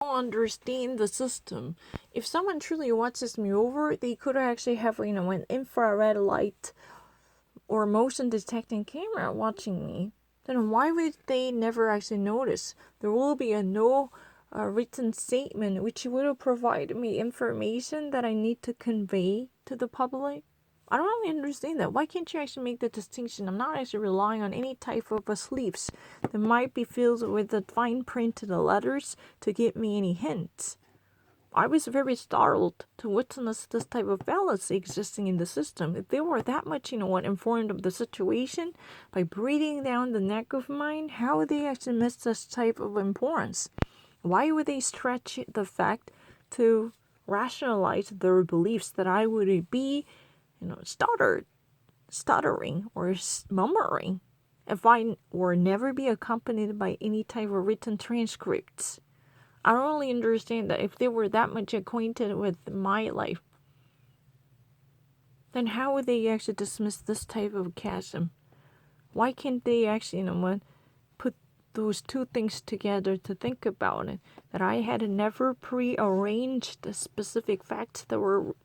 understand the system. If someone truly watches me over, they could actually have, an infrared light or motion detecting camera watching me. Then why would they never actually notice? There will be a no written statement which would provide me information that I need to convey to the public. I don't really understand that. Why can't you actually make the distinction? I'm not actually relying on any type of sleeves that might be filled with the fine printed letters to give me any hints. I was very startled to witness this type of fallacy existing in the system. If they were that much, informed of the situation by breathing down the neck of mine, how would they actually miss this type of importance? Why would they stretch the fact to rationalize their beliefs that I would be, stuttering or murmuring if I were never be accompanied by any type of written transcripts? I don't really understand that if they were that much acquainted with my life, then how would they actually dismiss this type of chasm? Why can't they actually, put those two things together to think about it? That I had never prearranged the specific facts that were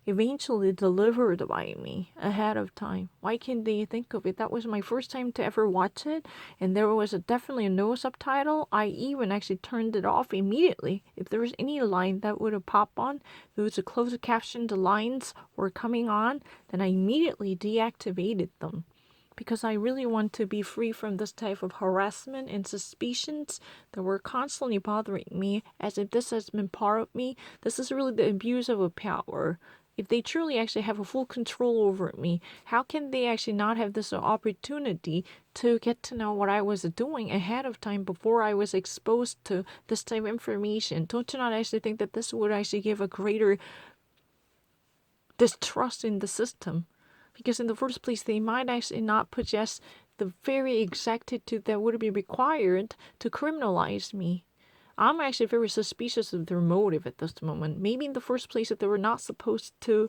eventually delivered by me ahead of time. Why can't they think of it? That was my first time to ever watch it, and there was definitely no subtitle. I even actually turned it off immediately. If there was any line that would have popped on, those closed captioned lines were coming on, then I immediately deactivated them. Because I really want to be free from this type of harassment and suspicions that were constantly bothering me, as if this has been part of me. This is really the abuse of a power. If they truly actually have a full control over me, how can they actually not have this opportunity to get to know what I was doing ahead of time before I was exposed to this type of information? Don't you not actually think that this would actually give a greater distrust in the system? Because in the first place, they might actually not possess the very exactitude that would be required to criminalize me. I'm actually very suspicious of their motive at this moment. Maybe in the first place that they were not supposed to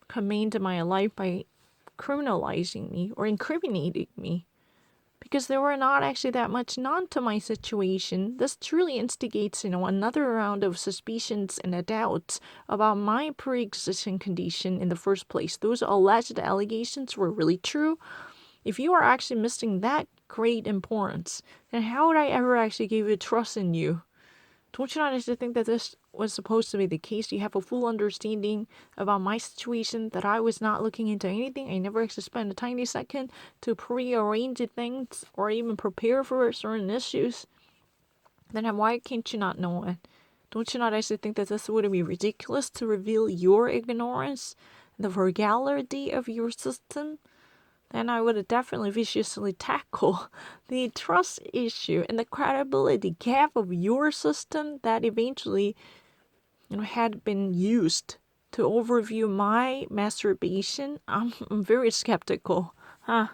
come into my life by criminalizing me or incriminating me. Because they were not actually that much known to my situation. This truly instigates, another round of suspicions and doubts about my pre-existing condition in the first place. Those alleged allegations were really true. If you are actually missing that great importance, then how would I ever actually give you trust in you? Don't you not actually think that this was supposed to be the case? You have a full understanding about my situation, that I was not looking into anything. I never actually spent a tiny second to prearrange things or even prepare for certain issues. Then why can't you not know it? Don't you not actually think that this would be ridiculous to reveal your ignorance, the frugality of your system? Then I would definitely viciously tackle the trust issue and the credibility gap of your system that eventually, had been used to overview my masturbation. I'm very skeptical. Huh?